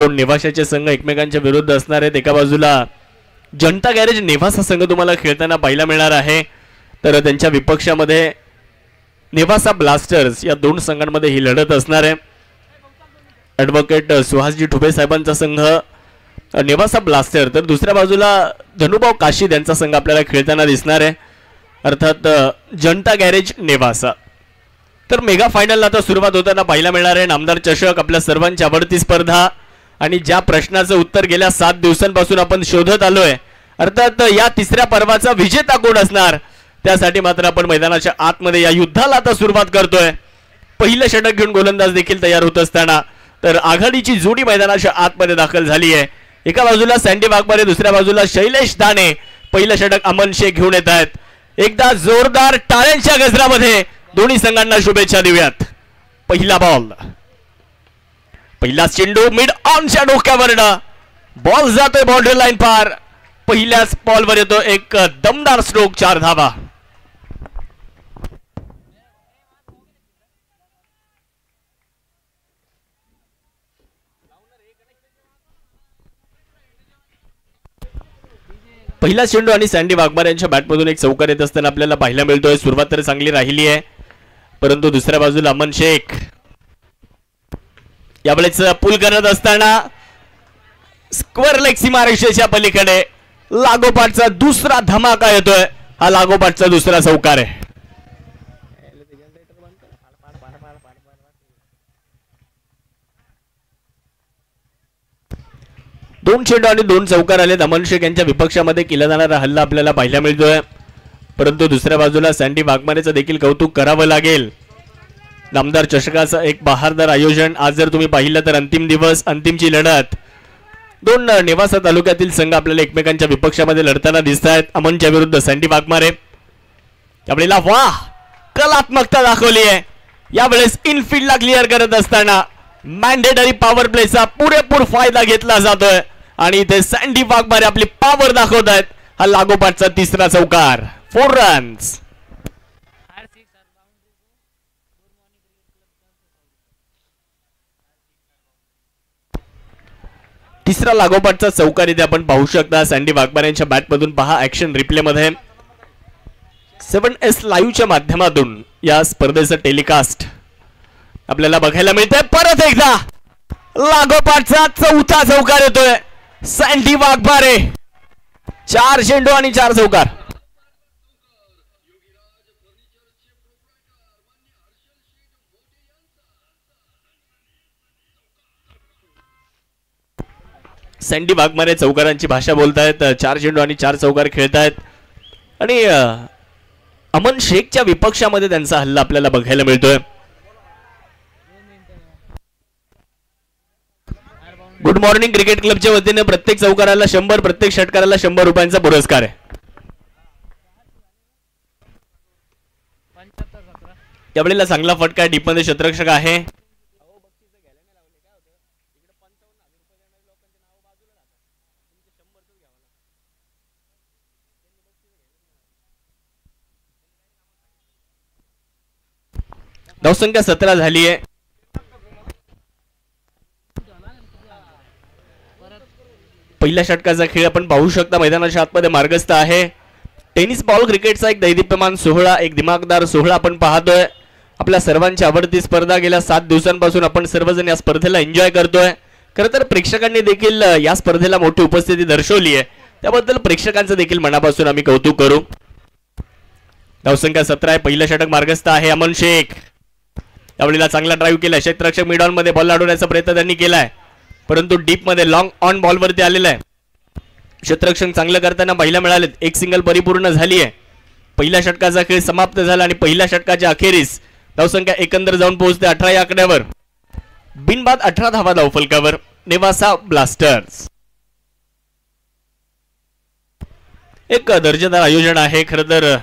दोन नेवाशाचे संघ एकमेकांच्या विरुद्ध असणार आहेत. एका बाजूला जनता गॅरेज नेवासा संघ तुम्हाला खेळताना पाहायला मिळणार आहे, तर त्यांच्या विपक्षामध्ये नेवासा ब्लास्टर्स या दोन संघांमध्ये ही लढत असणार आहे. ॲडव्होकेट सुहासजी ठुबे साहेबांचा संघ नेवासा ब्लास्टर, तर दुसऱ्या बाजूला धनुभाऊ काशीद यांचा संघ आपल्याला खेळताना दिसणार आहे, अर्थात जनता गॅरेज नेवासा. तर मेगा फायनलला आता सुरुवात होताना पाहायला मिळणार आहे. नामदार चषक आपल्या सर्वांची आवडती स्पर्धा, आणि ज्या प्रश्नाचं उत्तर गेल्या 7 दिवसांपासून आपण शोधत आलोय, अर्थात या तिसऱ्या पर्वाचा विजेता कोण असणार, त्यासाठी मात्र आपण मैदानाच्या आतमध्ये या युद्धाला आता सुरुवात करतोय. पहिलं षटक घेऊन गोलंदाज देखील तयार होत असताना तर आघाडीची जोडी मैदानाच्या आतमध्ये दाखल झाली आहे. एका बाजूला सँडी वाघमारे, दुसऱ्या बाजूला शैलेश दाणे. पहिलं षटक अमन शेख घेऊन येत आहेत. एकदा जोरदार टाळ्यांच्या गजरामध्ये दोन्ही संघांना शुभेच्छा देऊयात. पहिला बॉल, पहिला चेंडू मिड ऑनच्या डोक्यावरनं बॉल जातोय बाउंड्री लाईन पार. पहिल्याच बॉलवर येतो एक दमदार स्ट्रोक, 4 धावा. पहिला चेंडू आणि सँडी वाघमारे यांच्या बॅटमधून एक चौकार येत असताना आपल्याला पाहायला मिळतोय. सुरुवात तर चांगली राहिली आहे, परंतु दुसऱ्या बाजूला अमन शेख यावेळेस पुल करत असताना स्क्वेअर लेग सीमारेषेच्या पलीकडे लागोपाठचा दुसरा धमाका येतोय. हा लागोपाठचा दुसरा चौकार आहे. दोन चेंडू आणि 2 चौकार आले. अमन शेख यांच्या विपक्षामध्ये केला जाणारा हल्ला आपल्याला पाहायला मिळतोय, परंतु दुसऱ्या बाजूला सँडी वाघमारेचं देखील कौतुक करावं लागेल. नामदार चषकाचं एक बहारदार आयोजन. आज जर तुम्ही पाहिलं तर अंतिम दिवस, अंतिमची लढत. दोन नेवासा तालुक्यातील संघ आपल्याला एकमेकांच्या विपक्षामध्ये लढताना दिसत आहेत. अमनच्या विरुद्ध सँडी वाघमारे. यावेळेला वाह, कलात्मकता दाखवली आहे. यावेळेस इनफिल्डला क्लिअर करत असताना मॅन्डेटरी पॉवर प्लेचा पुरेपूर फायदा घेतला जातोय, आणि इथे सँडी वाघमारे आपली पॉवर दाखवत आहेत. हा लागोपाठचा तिसरा चौकार, 4 रन्स. तिसरा लागोपाठचा चौकार इथे आपण पाहू शकता सँडी वाघमारे यांच्या बॅटमधून. पहा ऍक्शन रिप्ले मध्ये 7S लाईव्हच्या माध्यमातून या स्पर्धेचं टेलिकास्ट आपल्याला बघायला मिळतंय. परत एकदा लागोपाठचा चौथा चौकार येतोय सँडी वाघमारे. 4 चेंडू आणि 4 चौकार. सँडी वाघमारे चौकारांची भाषा बोलतायत. 4 चेंडू आणि 4 चौकार खेळतायत, आणि अमन शेखच्या विपक्षामध्ये त्यांचा हल्ला आपल्याला बघायला मिळतोय. गुड मॉर्निंग क्रिकेट क्लबच्या वतीने प्रत्येक चौकाराला 100, प्रत्येक षटकाराला 100 रुपयांचा पुरस्कार आहे. त्यावेळेला चांगला फटका डीपमध्ये क्षेत्ररक्षक आहे. धावसंख्या 17 झाली आहे. पहिल्या षटकाचा खेळ आपण पाहू शकता. मैदानाच्या आतमध्ये मार्गस्थ आहे. टेनिस बॉल क्रिकेटचा एक दैदिप्यमान सोहळा, एक दिमागदार सोहळा आपण पाहतोय. आपल्या सर्वांची आवडती स्पर्धा. गेल्या 7 दिवसांपासून आपण सर्वजण या स्पर्धेला एन्जॉय करतोय. खरं तर प्रेक्षकांनी देखील या स्पर्धेला मोठी उपस्थिती दर्शवली आहे, त्याबद्दल प्रेक्षकांचं देखील मनापासून आम्ही कौतुक करू. धावसंख्या 17 आहे. पहिलं षटक मार्गस्थ आहे. अमन शेख यावेळेला चांगला ड्राईव्ह केलाय. क्षेत्ररक्षक मिड ऑन मध्ये बॉल अडवण्याचा प्रयत्न त्यांनी केलाय, परंतु डीप मध्ये लॉंग ऑन बॉलवरती आलेला आहे. क्षेत्ररक्षण चांगलं करताना पाहायला मिळाले. एक सिंगल परिपूर्ण झाली आहे. पहिल्या षटकाचा खेळ समाप्त झाला, आणि पहिल्या षटकाच्या अखेरीस धावसंख्या एकंदर जाऊन पोहोचते 18 या आकड्यावर. बिनबाद 18 धावा धावफलकावर नेवासा ब्लास्टर्स. एक दर्जेदार आयोजन आहे. खरं तर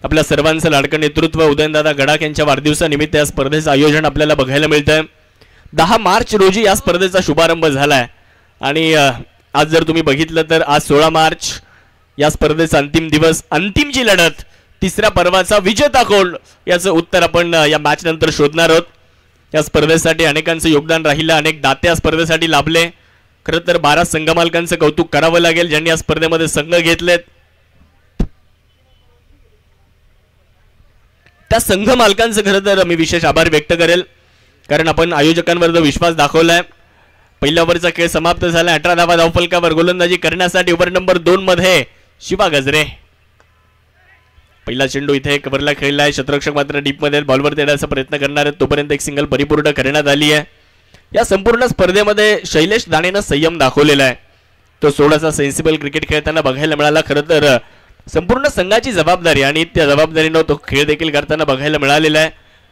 आपल्या सर्वांचं लाडकं नेतृत्व उदयनदादा गडाख यांच्या वाढदिवसानिमित्त या स्पर्धेचं आयोजन आपल्याला बघायला मिळतंय. 10 मार्च रोजी या स्पर्धेचा शुभारंभ झालाय, आणि आज जर तुम्ही बघितलं तर आज 16 मार्च या स्पर्धेचा अंतिम दिवस, अंतिमची लढत. तिसऱ्या पर्वाचा विजेता कोण याचं उत्तर आपण या मॅच नंतर शोधणार आहोत. या स्पर्धेसाठी अनेकांचं योगदान राहिलं, अनेक दाते या स्पर्धेसाठी लाभले. खरं तर 12 संघ मालकांचं कौतुक करावं लागेल ज्यांनी या स्पर्धेमध्ये संघ घेतलेत. त्या संघ मालकांचं खरं तर मी विशेष आभार व्यक्त करेल, कारण आपण आयोजकांवर जो विश्वास दाखवलाय. पहिल्या ओव्हरचा खेळ समाप्त झाला. 18 धावा धावफलकावर गोलंदाजी करण्यासाठी ओव्हर नंबर 2 मध्ये शिवा गजरे. पहिला चेंडू इथे कव्हरला खेळलाय. क्षेत्ररक्षक मात्र डीप मध्ये बॉलवर देण्याचा प्रयत्न करणार आहेत. तोपर्यंत एक सिंगल परिपूर्ण करण्यात आली आहे. या संपूर्ण स्पर्धेमध्ये शैलेश दाणेनं संयम दाखवलेला आहे. तो थोडासा सेन्सिबल क्रिकेट खेळताना बघायला मिळाला. खरं तर संपूर्ण संघाची जबाबदारी आणि त्या जबाबदारीनं तो खेळ देखील करताना बघायला मिळालेला आहे.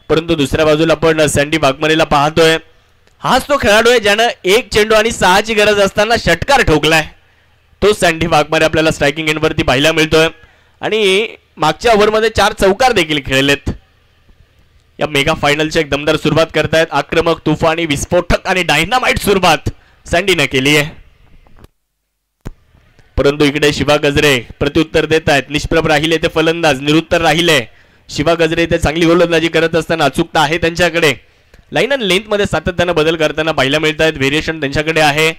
परंतु दुसऱ्या बाजूला आपण सँडी वाघमारेला पाहतोय. हाच तो खेळाडू आहे ज्यानं 1 चेंडू आणि 6ची गरज असताना षटकार ठोकलाय. तो सँडी वाघमारे आपल्याला स्ट्रायकिंग एंडवरती पाहायला मिळतोय आणि मागच्या ओव्हरमध्ये 4 चौकार देखील खेळलेत. या मेगा फायनलची एक दमदार सुरुवात करतायत. आक्रमक, तुफानी, विस्फोटक आणि डायनामाइट सुरुवात सँडीने केली आहे. परंतु इकडे शिवा गजरे प्रत्युत्तर देत आहेत. निष्प्रभ राहिले ते फलंदाज, निरुत्तर राहिले. शिवा गजरे ते चांगली गोलंदाजी करत असताना अचूकता आहे त्यांच्याकडे. लाईन अँड लेंथ मध्ये सातत्यानं बदल करताना पाहायला मिळत आहेत. व्हेरिएशन त्यांच्याकडे आहे.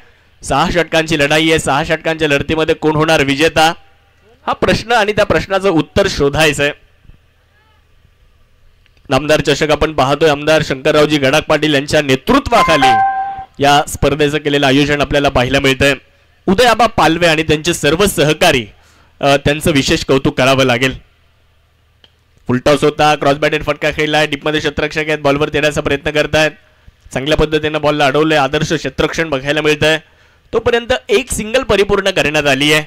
6 षटकांची लढाई आहे. 6 षटकांच्या लढतीमध्ये कोण होणार विजेता, हा प्रश्न आणि त्या प्रश्नाचं उत्तर शोधायचं आहे. नामदार चषक आपण पाहतोय. आमदार शंकररावजी गडाख पाटील यांच्या नेतृत्वाखाली या स्पर्धेचं केलेलं आयोजन आपल्याला पाहायला मिळतंय. उदयाबा पालवे आणि त्यांचे सर्व सहकारी, त्यांचं विशेष कौतुक करावं लागेल. फुलटॉस होता. क्रॉस बॅटेड फटका खेळलाय. डीपमध्ये क्षेत्ररक्षक आहेत. बॉलवर येण्याचा प्रयत्न करतायत. चांगल्या पद्धतीने बॉलला अडवलंय. आदर्श क्षेत्ररक्षण बघायला मिळतंय. तोपर्यंत एक सिंगल परिपूर्ण करण्यात आली आहे.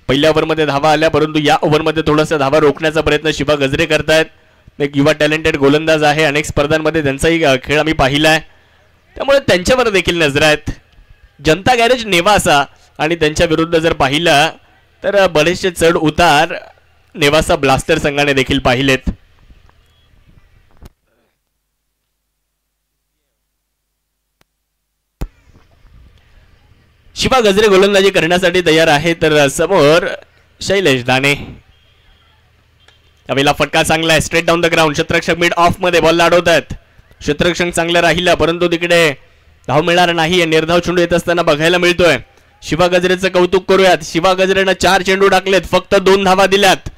पहिल्या ओव्हरमध्ये धावा आल्या, परंतु या ओव्हरमध्ये थोडासा धावा रोखण्याचा प्रयत्न शिवा गजरे करतायत. एक युवा टॅलेंटेड गोलंदाज आहे. अनेक स्पर्धांमध्ये त्यांचाही खेळ आम्ही पाहिलाय, त्यामुळे त्यांच्यावर देखील नजर आहेत. जनता गॅरेज नेवासा आणि त्यांच्या विरुद्ध जर पाहिलं तर बरेचसे चढ उतार नेवासा ब्लास्टर संघाने देखील पाहिलेत. शिवा गजरे गोलंदाजी करण्यासाठी तयार आहे, तर समोर शैलेश दाणे. यावेळेला फटका चांगला आहे. Straight down the ground. क्षेत्ररक्षक मिड ऑफ मध्ये बॉलला अडवतात. क्षेत्ररक्षक चांगलं राहिलं, परंतु तिकडे धाव मिळणार नाही. निर्धाव चेंडू येत असताना बघायला मिळतोय. शिवा गजरेचं कौतुक करूयात. शिवा गजरेनं 4 चेंडू टाकलेत, फक्त 2 धावा दिल्यात.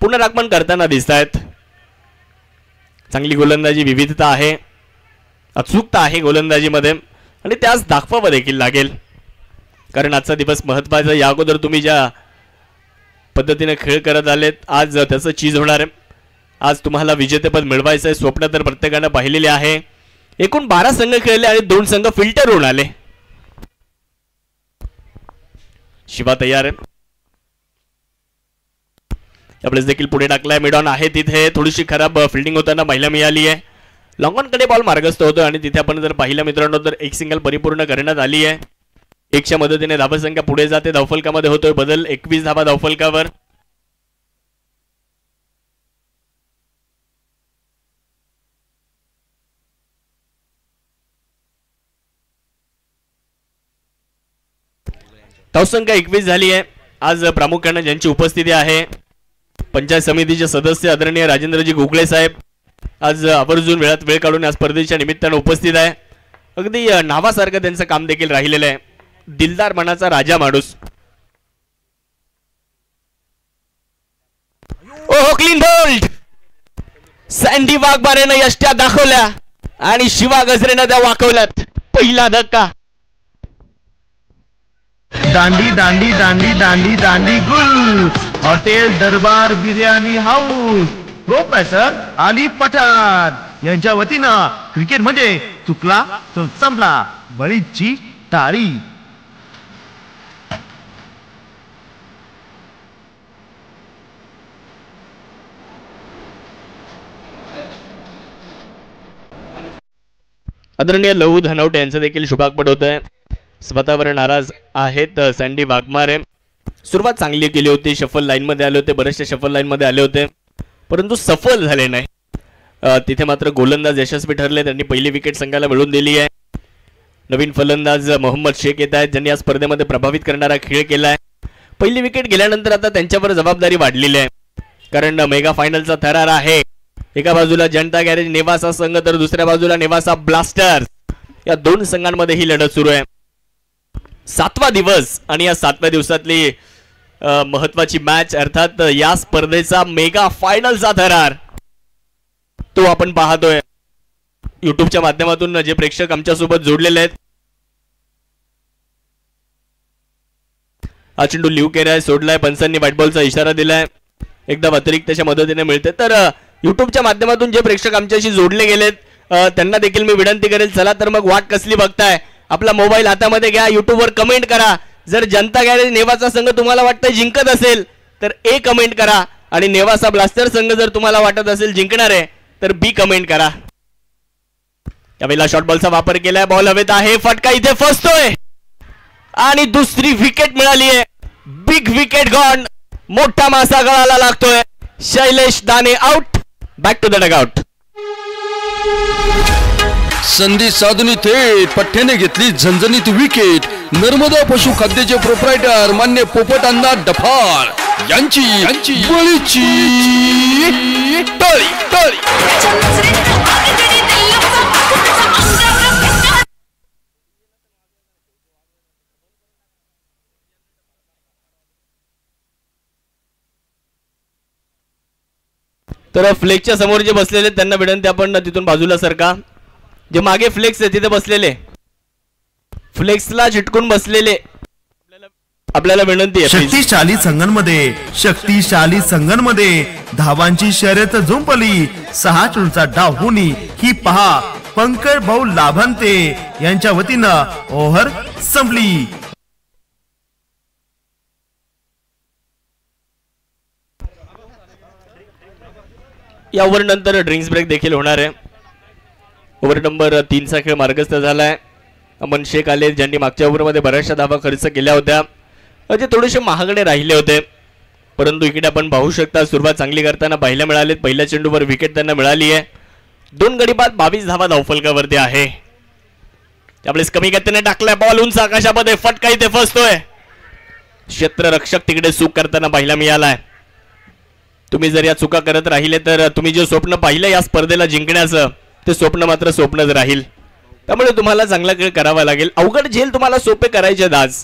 पुनरागमन करताना दिसत आहेत. चांगली गोलंदाजी, विविधता आहे, अचूकता आहे गोलंदाजीमध्ये आणि त्यास दाखवावं देखील लागेल, कारण आजचा दिवस महत्त्वाचा. या अगोदर तुम्ही ज्या पद्धतीने खेळ करत आलेत, आज त्याचं चीज होणार आहे. आज तुम्हाला विजेतेपद मिळवायचं आहे. स्वप्न तर प्रत्येकानं पाहिलेले आहे. एकूण 12 संघ खेळले आणि 2 संघ फिल्टर होऊन आले. शिवा तयार आहे. यावेळेस देखील पुढे टाकलाय. मिडॉन आहे तिथे. थोडीशी खराब फिल्डिंग होताना पाहायला मिळाली आहे. लॉंग ऑन कडे बॉल मार्गस्थ होतो आणि तिथे आपण जर पाहिलं मित्रांनो तर एक सिंगल परिपूर्ण करण्यात आली आहे. 1च्या मदतीने धावसंख्या पुढे जाते. धावफलकामध्ये होतोय बदल. 21 धावा धावफलकावर. धावसंख्या 21 झाली आहे. आज प्रामुख्याने ज्यांची उपस्थिती आहे, पंचायत समितीचे सदस्य आदरणीय राजेंद्रजी गोखले साहेब आज आवर्जून वेळात वेळ काढून या स्पर्धेच्या निमित्तानं उपस्थित आहे. अगदी नावासारखं त्यांचं काम देखील राहिलेलं आहे. दिलदार मनाचा राजा माणूस. ओहो, क्लीन बोल्ड. सँडी वाघमारेनं यष्ट्या दाखवल्या आणि शिवा गजरेनं त्या वाकवल्यात. पहिला धक्का. दांडी दांडी दांडी दांडी दांडी गुल hotel Darbar biryani house professor Ali Pathan यांच्या वतीनं क्रिकेट म्हणजे चुकला तो संपला. बळीची टाळी. आदरणीय लहू धनवटे यांचं देखील शुभागमन होत आहे. स्वतःवर नाराज आहेत सँडी वाघमारे. सुरुवात चांगली केली होती. शफल लाईन मध्ये आले होते. बरेचसे शफल लाईन मध्ये आले होते, परंतु सफल झाले नाही. तिथे मात्र गोलंदाज यशस्वी ठरले. त्यांनी पहिली विकेट संघाला मिळवून दिली आहे. नवीन फलंदाज मोहम्मद शेख येत आहेत, ज्यांनी या स्पर्धेमध्ये प्रभावित करणारा खेळ केलाय. पहिली विकेट गेल्यानंतर आता त्यांच्यावर जबाबदारी वाढलेली आहे, कारण मेगा फायनलचा थरार आहे. एका बाजूला जनता गॅरेज नेवासा संघ तर दुसऱ्या बाजूला नेवासा ब्लास्टर्स. या दोन संघांमध्ये ही लढत सुरू आहे. 7वा दिवस आणि या 7व्या दिवसातली महत्वाची मॅच अर्थात या स्पर्धेचा मेगा फायनलचा थरार तो आपण पाहतोय युट्यूबच्या माध्यमातून. जे प्रेक्षक आमच्या सोबत जोडलेले आहेत, हा चेंडू लिव्ह केलाय, सोडलाय, पंचांनी व्हाईट बॉलचा इशारा दिलाय, एकदा अतिरिक्त त्याच्या मदतीने मिळते. तर युट्यूबच्या माध्यमातून जे प्रेक्षक आमच्याशी जोडले गेलेत त्यांना देखील मी विनंती करेल, चला तर मग वाट कसली बघताय, आपला मोबाईल हातामध्ये घ्या, युट्यूबवर कमेंट करा. जर जनता गॅरेज नेवासा संघ तुम्हाला वाटतं जिंकत असेल तर ए कमेंट करा आणि नेवासा ब्लास्टर संघ जर तुम्हाला वाटत असेल जिंकणार आहे तर बी कमेंट करा. यावेळेला शॉर्ट बॉलचा वापर केलाय, बॉल हवेत आहे, फटका इथे फसतोय आणि दुसरी विकेट मिळाली आहे. बिग विकेट गॉन, मोठा मासा गळाला लागतोय. Shailesh Dane out, back to the dugout. संधी साधून थेट पठ्ठ्याने घेतली झणझणीत विकेट. नर्मदा पशु खाद्याचे प्रोप्रायटर मान्य पोपट अण्णा डफाळ यांची बळीची टाळी टाळी. तर फ्लेक्सच्या समोर जे बसलेले त्यांना विनंती, आपण तिथून बाजूला सरका. जे मागे फ्लेक्स आहे तिथे बसलेले, फ्लेक्सला चिटकून बसलेले आपल्याला विनंती आहे. शक्तिशाली संघांमध्ये धावांची शर्यत जुंपली. 6 चेंडूचा डाव होणी ही पहा पंकज भाऊ लाभांते यांच्या वतीनं ओव्हर संपली. या ओव्हर नंतर ड्रिंक्स ब्रेक देखील होणार आहे. ओव्हर नंबर 3 चा खेळ मार्गस्थ झालाय. अमन शेख आले, ज्यांनी मागच्या ओव्हरमध्ये बऱ्याचशा धावा खर्च केल्या होत्या, जे थोडेसे महागडे राहिले होते. परंतु इकडे आपण पाहू शकता सुरुवात चांगली करताना पाहायला मिळाले. पहिल्या चेंडूवर विकेट त्यांना मिळाली आहे. 2 गडी बाद 22 धावा धावफलकावरती आहे. त्यावेळेस कमी गतीने टाकलाय बॉल उंच आकाशामध्ये, फटका इथे फसतोय. क्षेत्ररक्षक तिकडे चूक करताना पाहायला मिळालाय. तुम्ही जर या चुका करत राहिले तर तुम्ही जे स्वप्न पाहिलं या स्पर्धेला जिंकण्याचं ते स्वप्न मात्र स्वप्नच राहील. त्यामुळे तुम्हाला चांगला खेळ करावा लागेल. अवघड झेल तुम्हाला सोपे करायचे आज,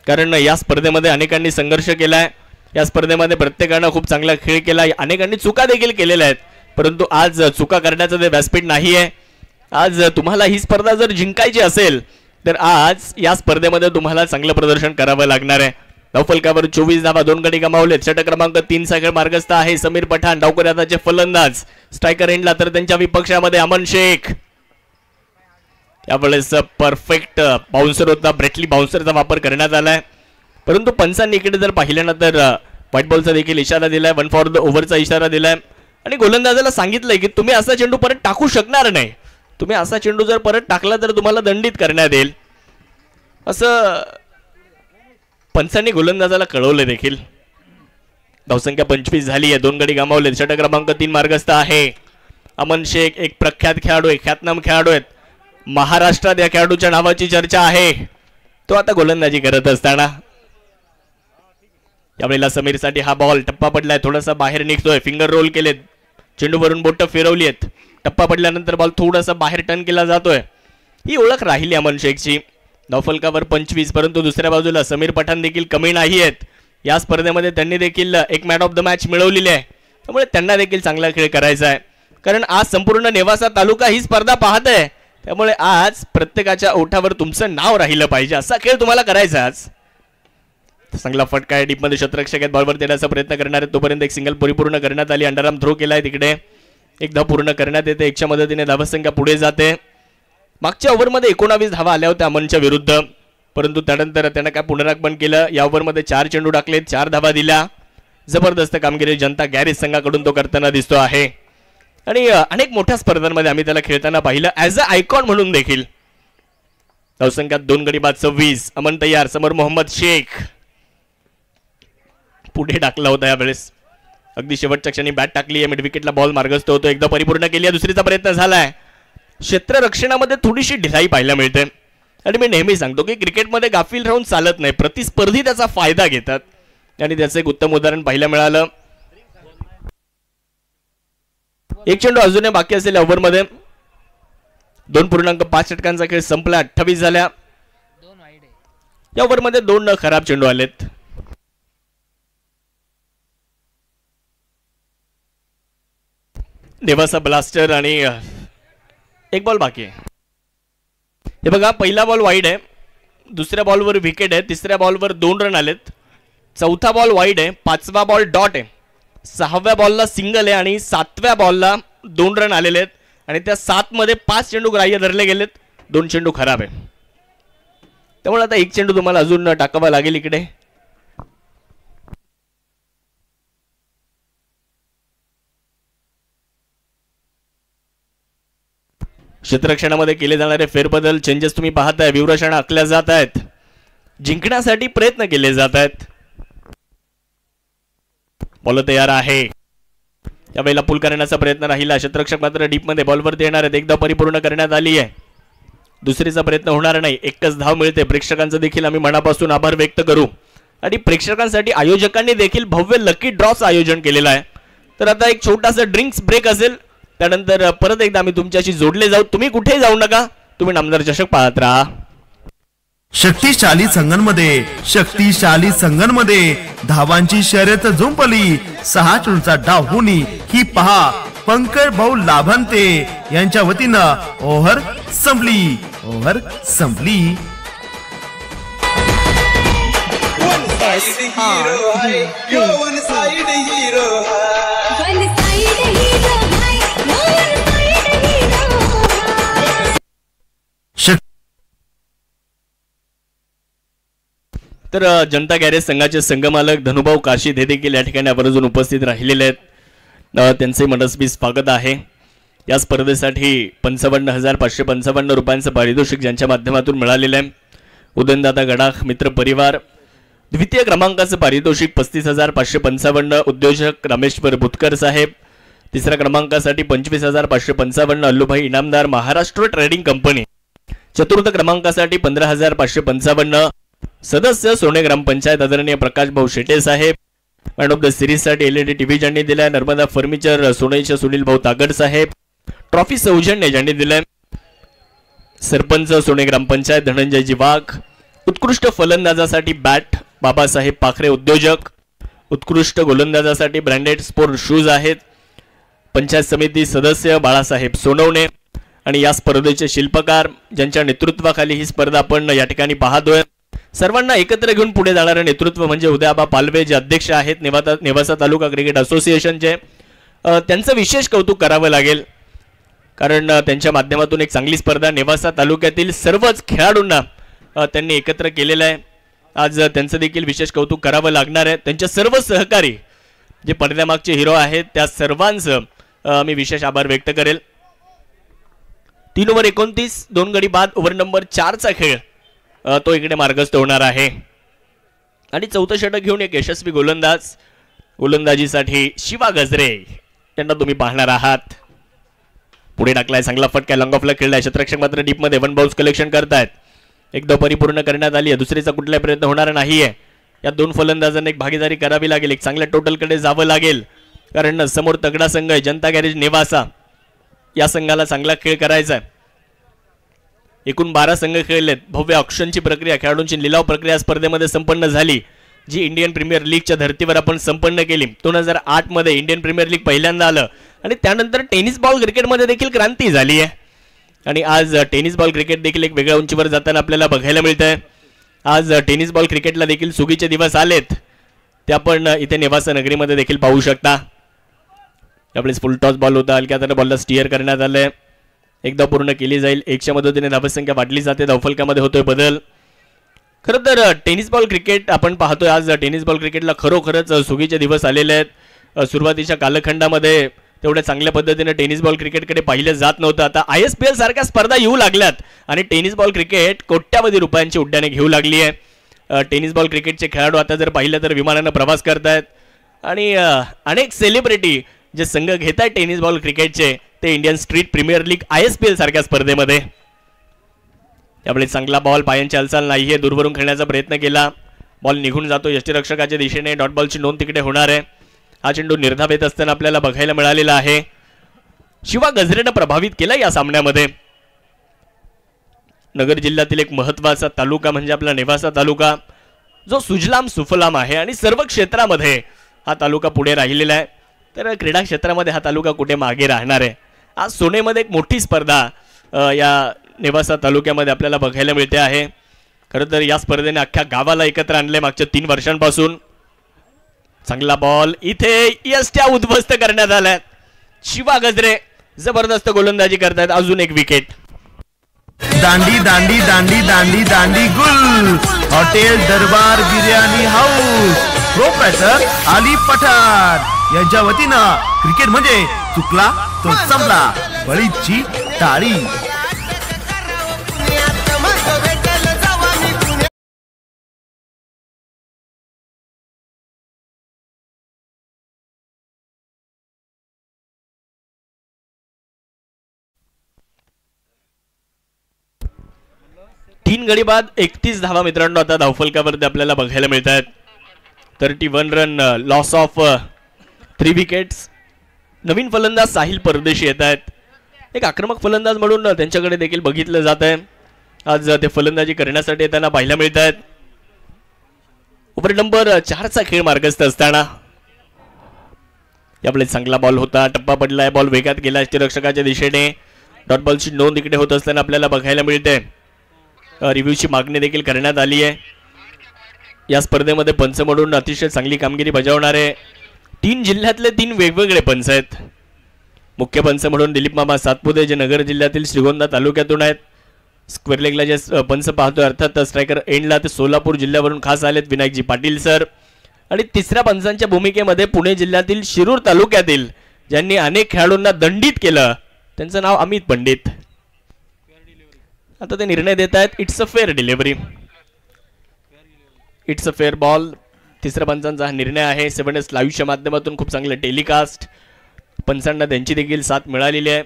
कारण या स्पर्धेमध्ये अनेकांनी संघर्ष केलाय. या स्पर्धेमध्ये प्रत्येकानं खूप चांगला खेळ केला, अनेकांनी चुका देखील केलेल्या आहेत. परंतु आज चुका करण्याचं ते व्यासपीठ नाही आहे. आज तुम्हाला ही स्पर्धा जर जिंकायची असेल तर आज या स्पर्धेमध्ये तुम्हाला चांगलं प्रदर्शन करावं लागणार आहे. धावफलकावर 24 धावा, 2 गडी गमावलेत. षटक क्रमांक 3 चा खेळ मार्गस्थ आहे. समीर पठाण डावकर हाताचे फलंदाज, स्ट्रायकर एंडला तर त्यांच्या विपक्षामध्ये अमन शेख. यावेळेस परफेक्ट बाउन्सर होता, ब्रेटली बाउन्सरचा वापर करण्यात आलाय. परंतु पंचांनी इकडे जर पाहिलं ना तर व्हाईट बॉलचा देखील इशारा दिलाय, 1 फॉर द ओव्हरचा इशारा दिलाय आणि गोलंदाजाला सांगितलंय की तुम्ही असा चेंडू परत टाकू शकणार नाही. तुम्ही असा चेंडू जर परत टाकला तर तुम्हाला दंडित करण्यात येईल, असं पंचांनी गोलंदाजाला कळवले देखील. धावसंख्या 25 झाली आहे, 2 गडी गमावले. षटक क्रमांक 3 मार्गस्थ आहे. अमन शेख एक प्रख्यात खेळाडू आहे, ख्यातनाम खेळाडू आहेत. महाराष्ट्रात या खेळाडूच्या नावाची चर्चा आहे. तो आता गोलंदाजी करत असताना यावेळेला समीरसाठी हा बॉल टप्पा पडलाय, थोडासा बाहेर निघतोय. फिंगर रोल केलेत, चेंडूवरून बोट फिरवली आहेत. टप्पा पडल्यानंतर बॉल थोडासा बाहेर टर्न केला जातोय. ही ओळख राहिली अमन शेखची. धावफलकावर 25. परंतु दुसऱ्या बाजूला समीर पठाण देखील कमी नाही आहेत. या स्पर्धेमध्ये त्यांनी देखील एक मॅन ऑफ द मॅच मिळवलेली आहे. त्यामुळे त्यांना देखील चांगला खेळ करायचा आहे, कारण आज संपूर्ण नेवासा तालुका ही स्पर्धा पाहत आहे. त्यामुळे आज प्रत्येकाच्या ओठावर तुमचं नाव राहिलं पाहिजे, असा खेळ तुम्हाला करायचा आज. चांगला फटका आहे, डीपमध्ये क्षेत्ररक्षक आहेत, बॉलवर देण्याचा प्रयत्न करणार आहेत. तोपर्यंत एक सिंगल परिपूर्ण करण्यात आली. अंडरआर्म थ्रो केलाय, तिकडे एकदा पूर्ण करण्यात येते. 1च्या मदतीने धावसंख्या पुढे जाते. मागच्या ओव्हरमध्ये 19 धावा आल्या होत्या अमनच्या विरुद्ध, परंतु त्यानंतर त्यानं काय पुनरागमन केलं. या ओव्हरमध्ये 4 चेंडू टाकलेत, 4 धावा दिल्या. जबरदस्त कामगिरी जनता गॅरेज संघाकडून तो करताना दिसतो आहे. आणि अनेक मोठ्या स्पर्धांमध्ये आम्ही त्याला खेळताना पाहिलं ॲज अ आयकॉन म्हणून देखील. धावसंख्या 2 गडी बाद 26. अमन तयार, समोर मोहम्मद शेख पुढे टाकला होता. यावेळेस अगदी शेवटच्या क्षणी बॅट टाकली आहे. मिड विकेटला बॉल मार्गस्थ होतो, एकदा परिपूर्ण केली आहे. दुसरीचा प्रयत्न झालाय. क्षेत्ररक्षणामध्ये थोडीशी ढिलाई पाहायला मिळते आणि मी नेहमी सांगतो की क्रिकेटमध्ये गाफील राहून चालत नाही. प्रतिस्पर्धी त्याचा फायदा घेतात आणि त्याचं एक उत्तम उदाहरण पाहायला मिळालं. एक चेंडू अजूनही बाकी असलेल्या ओव्हरमध्ये 2.5 षटकांचा खेळ संपला. 28 झाल्या. या ओव्हरमध्ये 2 खराब चेंडू आलेत. नेवासा ब्लास्टर आणि एक बॉल बाकी आहे. हे बघा, पहिला बॉल वाईड आहे, दुसऱ्या बॉलवर विकेट आहे, तिसऱ्या बॉलवर 2 रन आलेत, चौथा बॉल वाईड आहे, 5वा बॉल डॉट आहे, 6व्या बॉलला सिंगल आहे आणि 7व्या बॉलला 2 रन आलेले आहेत आणि त्या 7 मध्ये 5 चेंडू ग्राह्य धरले गेलेत, 2 चेंडू खराब आहे. त्यामुळे आता 1 चेंडू तुम्हाला अजून टाकावा लागेल इकडे. क्षेत्ररक्षणामध्ये केले जाणारे फेरबदल, चेंजेस तुम्ही पाहताय. व्यूहरचना आखल्या जात आहेत, जिंकण्यासाठी प्रयत्न केले जात आहेत. बॉल तयार आहे, यावेळेला पुल करण्याचा प्रयत्न राहिला. क्षेत्ररक्षक मात्र डीप मध्ये बॉलवरती येणार आहेत. एकदा परिपूर्ण करण्यात आली आहे, दुसरीचा प्रयत्न होणार नाही. एकच धाव मिळते. प्रेक्षकांचं देखील आम्ही मनापासून आभार व्यक्त करू आणि प्रेक्षकांसाठी आयोजकांनी देखील भव्य लकी ड्रॉचं आयोजन केलेलं आहे. तर आता एक छोटासा ड्रिंक्स ब्रेक असेल, त्यानंतर परत एकदा आम्ही तुमच्याशी जोडले जाऊ. तुम्ही कुठेही जाऊ नका, तुम्ही नामदार चषक पाहत राहा. शक्तिशाली संघांमध्ये धावांची शर्यत जुंपली. 6 चेंडूचा डाव होणी ही पहा पंकज भाऊ लाभांते यांच्या वतीनं ओव्हर संपली. तर जनता गॅरेज संघाचे संघमालक धनुभाऊ काशीद हे देखील या ठिकाणी आवर्जून उपस्थित राहिलेले आहेत. त्यांचे मनस्वी स्वागत आहे. या स्पर्धेसाठी 55,555 रुपयांचं पारितोषिक ज्यांच्या माध्यमातून मिळालेलं आहे. उदयनदादा गडाख मित्र परिवार. द्वितीय क्रमांकाचं पारितोषिक 35,555 उद्योजक रामेश्वर बुतकर साहेब. तिसऱ्या क्रमांकासाठी 25,555 अल्लूभाई इनामदार महाराष्ट्र ट्रेडिंग कंपनी. चतुर्थ क्रमांकासाठी 15,555 सदस्य सोने ग्रामपंचायत आदरणीय प्रकाश भाऊ शेटे साहेब. मॅन ऑफ द सिरीज साठी LED टीव्ही ज्यांनी दिलाय नर्मदा फर्निचर सोनेचे सुनील भाऊ तागड साहेब. ट्रॉफी सौजन्य ज्यांनी दिलाय सरपंच सोने ग्रामपंचायत धनंजयजी वाघ. उत्कृष्ट फलंदाजासाठी बॅट बाबासाहेब पाखरे उद्योजक. उत्कृष्ट गोलंदाजासाठी ब्रँडेड स्पोर्ट शूज आहेत. पंचायत समिती सदस्य बाळासाहेब सोनवणे आणि या स्पर्धेचे शिल्पकार ज्यांच्या नेतृत्वाखाली ही स्पर्धा आपण या ठिकाणी पाहतोय. सर्वांना एकत्र घेऊन पुढे जाणारं नेतृत्व म्हणजे उदयाबा पालवे जे अध्यक्ष आहेत नेवासा तालुका क्रिकेट असोसिएशनचे. त्यांचं विशेष कौतुक करावं लागेल, कारण त्यांच्या माध्यमातून एक चांगली स्पर्धा नेवासा तालुक्यातील सर्वच खेळाडूंना त्यांनी एकत्र केलेलं आहे. आज त्यांचं देखील विशेष कौतुक करावं लागणार आहे. त्यांच्या सर्व सहकारी जे पडद्यामागचे हिरो आहेत त्या सर्वांचं मी विशेष आभार व्यक्त करेल. 3 ओव्हर 29 2 गडी बाद. ओव्हर नंबर 4चा खेळ तो इकडे मार्गस्थ होणार आहे आणि चौथं षटक घेऊन एक यशस्वी गोलंदाजीसाठी शिवा गजरे त्यांना तुम्ही पाहणार आहात. पुढे टाकलाय, चांगला फटका लॉंग ऑफला खेळलाय. क्षेत्ररक्षक मात्र डीप मध्ये 1 बाउन्स कलेक्शन करतायत. एकदा परिपूर्ण करण्यात आली आहे, दुसरीचा कुठलाही प्रयत्न होणार नाहीये. या 2 फलंदाजांना एक भागीदारी करावी लागेल, एक चांगल्या टोटलकडे जावं लागेल, कारण समोर तगडा संघ आहे जनता गॅरेज नेवासा. या संघाला चांगला खेळ करायचा आहे. एकूण 12 संघ खेळलेत. भव्य ऑक्शनची प्रक्रिया, खेळाडूंची लिलाव प्रक्रिया स्पर्धेमध्ये संपन्न झाली, जी इंडियन प्रीमियर लीगच्या धर्तीवर आपण संपन्न केली. 2008 मध्ये इंडियन प्रीमियर लीग पहिल्यांदा आलं आणि त्यानंतर टेनिस बॉल क्रिकेटमध्ये देखील क्रांती झाली आहे आणि आज टेनिस बॉल क्रिकेट देखील एक वेगळ्या उंचीवर जाताना आपल्याला बघायला मिळतंय. आज टेनिस बॉल क्रिकेटला देखील सुगीचे दिवस आलेत, ते आपण इथे नेवासा नगरीमध्ये देखील पाहू शकता. आपले फुल टॉस बॉल होता, हलक्या हाताने बॉलला स्टिअर करण्यात आलंय. एकदा पूर्ण केली जाईल. 1च्या मदतीने धावसंख्या वाढली जाते. धावफलकामध्ये होतोय बदल. खरं तर टेनिस बॉल क्रिकेट आपण पाहतोय, आज टेनिस बॉल क्रिकेटला खरोखरच सुगीचे दिवस आलेले आहेत. सुरुवातीच्या कालखंडामध्ये तेवढ्या चांगल्या पद्धतीने टेनिस बॉल क्रिकेटकडे पाहिलं जात नव्हतं. आता ISPL सारख्या स्पर्धा येऊ लागल्यात आणि टेनिस बॉल क्रिकेट कोट्यावधी रुपयांची उड्डाणे घेऊ लागली आहे. टेनिस बॉल क्रिकेटचे खेळाडू आता जर पाहिलं तर विमानानं प्रवास करतायत आणि अनेक सेलिब्रिटी जे संघ घेत आहेत टेनिस बॉल क्रिकेटचे ते Indian street premier league ISPL सारख्या स्पर्धेमध्ये. त्यामुळे चांगला बॉल, पायांची हालचाल नाहीये, दूरवरून खेळण्याचा प्रयत्न केला, बॉल निघून जातो यष्टीरक्षकाच्या दिशेने. डॉट बॉलची नोंद तिकडे होणार आहे. हा चेंडू निर्धाव येत असताना आपल्याला बघायला मिळालेला आहे. शिवा गजरेनं प्रभावित केलं या सामन्यामध्ये. नगर जिल्ह्यातील एक महत्वाचा तालुका म्हणजे आपला नेवासा तालुका, जो सुजलाम सुफलाम आहे आणि सर्व क्षेत्रामध्ये हा तालुका पुढे राहिलेला आहे. तर क्रीडा क्षेत्रामध्ये हा तालुका कुठे मागे राहणार आहे. आज सोनेमध्ये एक मोठी स्पर्धा या नेवासा तालुक्यामध्ये आपल्याला बघायला मिळते आहे. खरं तर या स्पर्धेने अख्ख्या गावाला एकत्र आणले मागच्या 3 वर्षांपासून. चांगला बॉल इथे यष्ट्या उद्ध्वस्त करण्यात आल्या. शिवा गजरे जबरदस्त गोलंदाजी करतायत. अजून एक विकेट. दांडी दांडी दांडी दांडी दांडी गुल. Hotel Darbar biryani house, professor आली पठाण यांच्या वतीनं क्रिकेट म्हणजे चुकला तो संपला, बळीची टाळी. तीन गडी बाद 31 धावा मित्रांनो आता धावफलकावरती आपल्याला बघायला मिळत आहेत. 31 रन, लॉस ऑफ 3 विकेट्स. नवीन फलंदाज साहिल परदेशी येत आहेत. एक आक्रमक फलंदाज म्हणून त्यांच्याकडे देखील बघितलं जात आहे. आज ते फलंदाजी करण्यासाठी त्यांना पाहायला मिळत आहेत. ओव्हर नंबर 4चा खेळ मार्गस्थ असताना यावेळी चांगला बॉल होता, टप्पा पडलाय, बॉल वेगात गेला यष्टीरक्षकाच्या दिशेने. डॉट बॉलची नोंद इकडे होत असताना आपल्याला बघायला मिळते. रिव्ह्यूची मागणी देखील करण्यात आली आहे. या स्पर्धेमध्ये पंच म्हणून अतिशय चांगली कामगिरी बजावणारे 3 जिल्ह्यातले 3 वेगवेगळे पंच आहेत. मुख्य पंच म्हणून दिलीप मामा सातपुते जे नगर जिल्ह्यातील श्रीगोंदा तालुक्यातून आहेत. स्क्वेअर लेगला जे पंच पाहतोय अर्थात स्ट्रायकर एंडला ते सोलापूर जिल्ह्यावरून खास आलेत विनायकजी पाटील सर. आणि तिसऱ्या पंचांच्या भूमिकेमध्ये पुणे जिल्ह्यातील शिरूर तालुक्यातील ज्यांनी अनेक खेळाडूंना दंडित केलं त्यांचं नाव अमित पंडित. आता ते निर्णय देत आहेत. It's a fair delivery, it's a fair ball. तिसऱ्या पंचांचा हा निर्णय आहे. 7S लाईव्हच्या माध्यमातून खूप चांगलं टेलिकास्ट. पंचांना त्यांची देखील साथ मिळालेली आहे.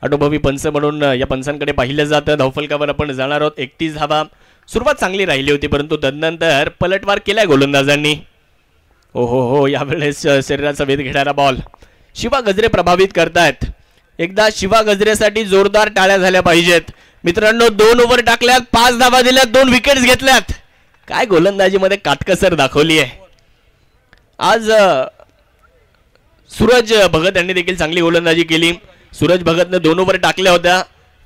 अनुभवी पंच म्हणून या पंचांकडे पाहिलं जातं. धावफलकावर आपण जाणार आहोत. 31 धावा. सुरुवात चांगली राहिली होती परंतु तदनंतर पलटवार केलाय गोलंदाजांनी. हो यावेळेस शरीराचा वेध घेणारा बॉल शिवा गजरे प्रभावित करतायत. एकदा शिवा गजरेसाठी जोरदार टाळ्या झाल्या पाहिजेत मित्रांनो. 2 ओव्हर टाकल्यात, 5 धावा दिल्यात, 2 विकेट्स घेतल्यात. काय गोलंदाजीमध्ये काटकसर दाखवली आहे आज. सूरज भगत यांनी देखील चांगली गोलंदाजी केली. सूरज भगतने 2 ओव्हर टाकल्या होत्या,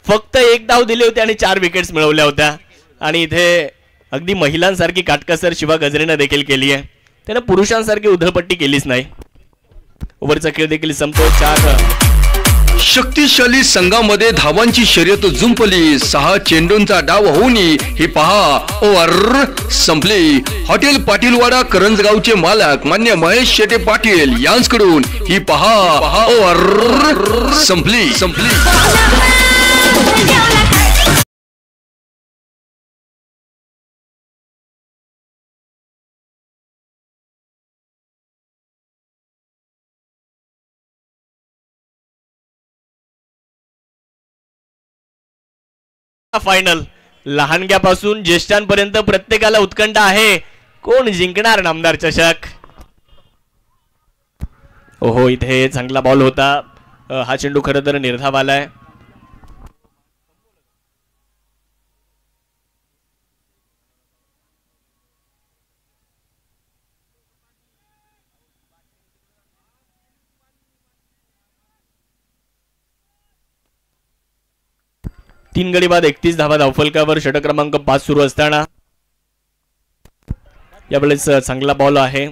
फक्त 1 धाव दिली होती आणि 4 विकेट्स मिळवल्या होत्या. आणि इथे अगदी महिलांसारखी काटकसर शिवा गजरेने देखील केली आहे. त्याने पुरुषांसारखी उधळपट्टी केलीच नाही. ओव्हरचा खेळ देखील संपतो. 4 शक्तिशाली संघामध्ये धावांची शर्यत जुंपली. 6 चेंडूंचा डाव होऊन हे पहा ओव्हर संपली. हॉटेल पाटीलवाडा करंजगावचे मालक मान्य महेश शेटे पाटील यांच्याकडून ही पहा ओव्हर संपली. फायनल. लहानग्यापासून ज्येष्ठांपर्यंत प्रत्येकाला उत्कंठा आहे. कोण जिंकणार नामदार चषक. ओहो इथे चांगला बॉल होता. हा चेंडू खरं तर निर्धाव आलाय. तीन गडी बाद 31 धावा धावफलकावर. षटक क्रमांक 5 सुरू असताना यावेळेस चांगला बॉल आहे.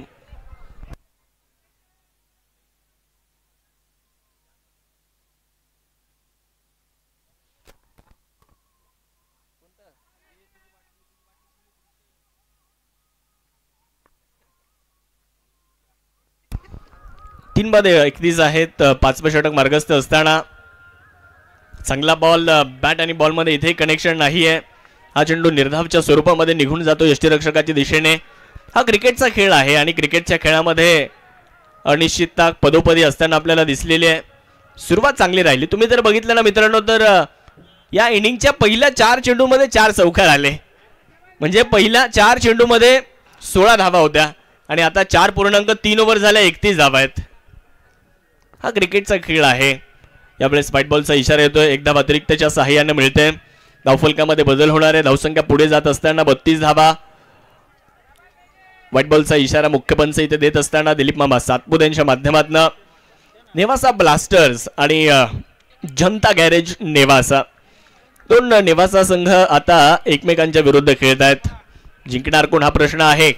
तीन बाद 31 आहेत. 5वं षटक मार्गस्थ असताना चांगला बॉल. बॅट आणि बॉल मध्ये इथे कनेक्शन नाही आहे. हा चेंडू निर्धावच्या स्वरूपामध्ये निघून जातो यष्टीरक्षकाच्या दिशेने. हा क्रिकेटचा खेळ आहे आणि क्रिकेटच्या खेळामध्ये अनिश्चितता पदोपदी असताना आपल्याला दिसलेली आहे. सुरुवात चांगली राहिली. तुम्ही जर बघितलं ना मित्रांनो तर या इनिंगच्या पहिल्या 4 चेंडूमध्ये 4 चौकार आले. म्हणजे पहिल्या 4 चेंडूमध्ये 16 धावा होत्या आणि आता 4.3 ओव्हर झाल्या 31 धावा आहेत. हा क्रिकेटचा खेळ आहे. यावेळेस व्हाईट बॉलचा इशारा येतोय. एक धाव अतिरिक्तच्या सहाय्याने मिळते. धावफलकामध्ये बदल होणार आहे. धावसंख्या पुढे जात असताना 32 धावा. व्हाईट बॉलचा इशारा मुख्य पंच इथे देत असताना दिलीप मामा सातपुते यांच्या माध्यमातून नेवासा ब्लास्टर्स आणि जनता गॅरेज नेवासा दोन नेवासा संघ आता एकमेकांच्या विरुद्ध खेळत आहेत. जिंकणार कोण हा प्रश्न आहे.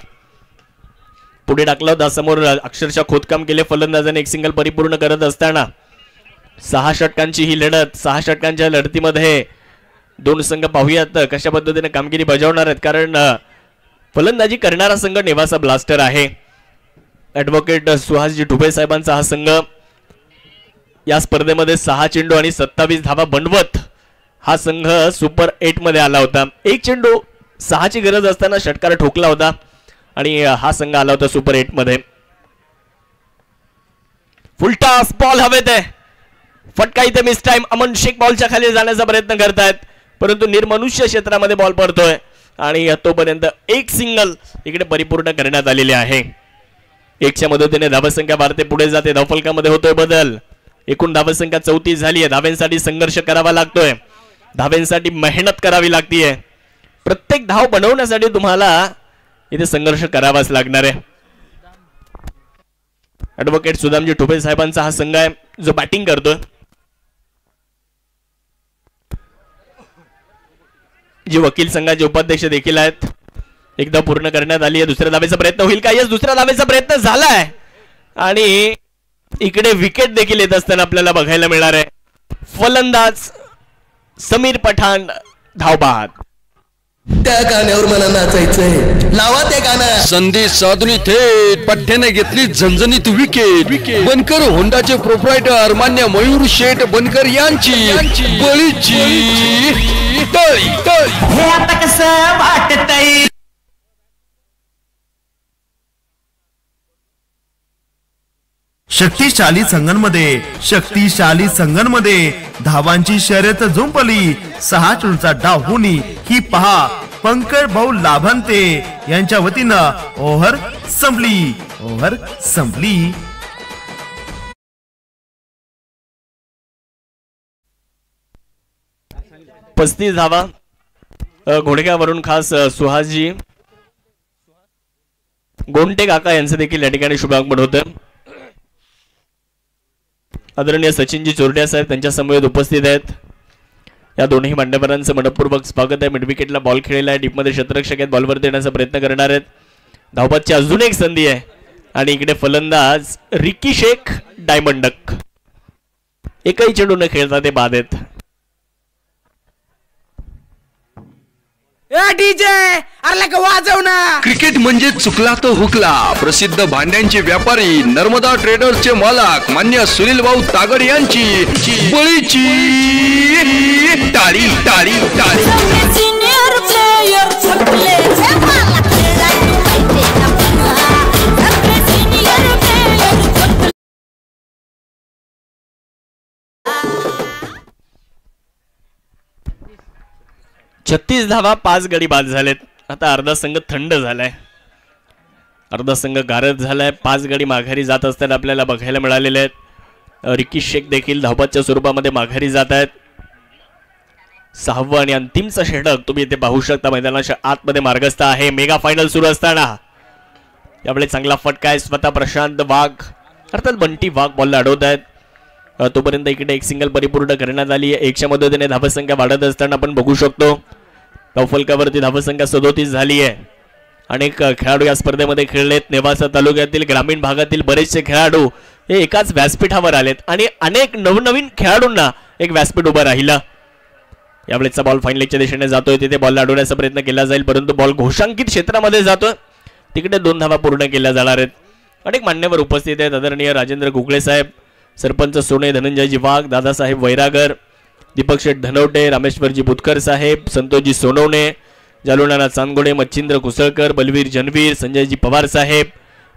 पुढे टाकला होता समोर अक्षरशः खोदकाम केले फलंदाजाने एक सिंगल परिपूर्ण करत असताना 6 षटकांची ही लढत. 6 षटकांच्या लढतीमध्ये दोन संघ पाहूयात कशा पद्धतीने कामगिरी बजावणार आहेत. कारण फलंदाजी करणारा संघ नेवासा ब्लास्टर आहे. ॲडव्होकेट सुहासजी ढुबे साहेबांचा हा संघ या स्पर्धेमध्ये 6 चेंडू आणि 27 धावा बनवत हा संघ सुपर 8 मध्ये आला होता. एक चेंडू 6 ची गरज असताना षटकार ठोकला होता आणि हा संघ आला होता सुपर 8 मध्ये. फुलटॉस बॉल हवेत आहे. फटका इथे मिस टाइम. अमन शेख बॉलच्या खाली जाण्याचा प्रयत्न करतायत परंतु निर्मनुष्य क्षेत्रामध्ये बॉल पडतोय आणि तोपर्यंत एक सिंगल इकडे परिपूर्ण करण्यात आलेले आहे. 1च्या मदतीने धावसंख्या वाढते पुढे जाते. धावफलकामध्ये होतोय बदल. एकूण धावसंख्या 34 झाली आहे. धाव्यांसाठी संघर्ष करावा लागतोय. धाव्यांसाठी मेहनत करावी लागतीये. प्रत्येक धाव बनवण्यासाठी तुम्हाला इथे संघर्ष करावाच लागणार आहे. ॲडव्होकेट सुदामजी ढुबे साहेबांचा हा संघ आहे जो बॅटिंग करतोय. जे वकील संघाचे उपाध्यक्ष देखील आहेत. एकदा पूर्ण करण्यात आली आहे. दुसऱ्या धावेचा प्रयत्न होईल का? यस, दुसऱ्या धावेचा प्रयत्न झालाय आणि इकडे विकेट देखील येत असताना आपल्याला बघायला मिळणार आहे. फलंदाज समीर पठाण धावबाद. त्या गाण्यावर मला नाचायचंय. लावा ते गाणं. संधी साधून थेट पठ्ठ्याने घेतली झणझणीत विकेट. बनकर होंडाचे प्रोप्रायटर मान्य मयूर शेठ बनकर यांची बळीची तळी. हे आता कसं वाटतंय. शक्तिशाली संघांमध्ये धावांची शर्यत जुंपली. 6 चेंडूचा डाव होणी ही पहा. पंकज भाऊ लाभांते यांच्या वतीनं ओव्हर संपली. 35 धावा घोडक्यावरून खास सुहासजी गोंटे काका यांचं देखील या ठिकाणी शुभागमन होतं. आदरणीय सचिनजी चोरट्या साहेब त्यांच्या समवेत उपस्थित आहेत. या दोन्ही मान्यवरांचं मनपूर्वक स्वागत आहे. मिड विकेटला बॉल खेळलेला आहे. डीपमध्ये क्षेत्ररक्षक आहेत. बॉलवर देण्याचा प्रयत्न करणार आहेत. धावबादची अजून एक संधी आहे आणि इकडे फलंदाज रिकी शेख डायमंड डक एकही चेंडू न खेळता ते बाद आहेत. डीजे अरे का वाजव ना. क्रिकेट म्हणजे चुकला तो हुकला. प्रसिद्ध भांड्यांचे व्यापारी नर्मदा ट्रेडर्सचे मालक मान्य सुनील भाऊ तागड यांची बळीची टाळी. छत्तीस धावा 5 गडी बाद झालेत. आता अर्धा संघ थंड झालाय. अर्धा संघ गारद झालाय. 5 गडी माघारी जात असताना आपल्याला बघायला मिळालेले आहेत. रिकी शेख देखील धावबादच्या स्वरूपामध्ये माघारी जात आहेत. 6वं आणि अंतिमचं षटक तुम्ही इथे पाहू शकता. मैदानाच्या आतमध्ये मार्गस्थ आहे. मेगा फायनल सुरू असताना यावेळी चांगला फटका आहे. स्वतः प्रशांत वाघ अर्थात बंटी वाघ बॉलला अडवत आहेत. तोपर्यंत इकडे एक सिंगल परिपूर्ण करण्यात आली आहे. 1च्या मदतीने धावसंख्या वाढत असताना आपण बघू शकतो धावफलकावरती धावसंख्या 37 झाली आहे. अनेक खेळाडू या स्पर्धेमध्ये खेळलेत. नेवासा तालुक्यातील ग्रामीण भागातील बरेचसे खेळाडू हे एकाच व्यासपीठावर आलेत आणि अनेक नवनवीन खेळाडूंना एक व्यासपीठ उभं राहिलं. यावेळेचा बॉल फाईन लेगच्या दिशेने जातोय. तिथे बॉलला अडवण्याचा प्रयत्न केला जाईल परंतु बॉल घोषांकित क्षेत्रामध्ये जातोय. तिकडे 2 धावा पूर्ण केल्या जाणार आहेत. अनेक मान्यवर उपस्थित आहेत. आदरणीय राजेंद्र गुगळे साहेब, सरपंच सोने धनंजयजी वाघ, दादासाहेब वैरागर, दीपक शेठ धनवटे, रामेश्वरजी बुतकर साहेब, संतोषजी सोनवणे, जालुनाना चांदगोडे, मच्छिंद्र कुसळकर, बलवीर जनवीर, संजयजी पवार साहेब,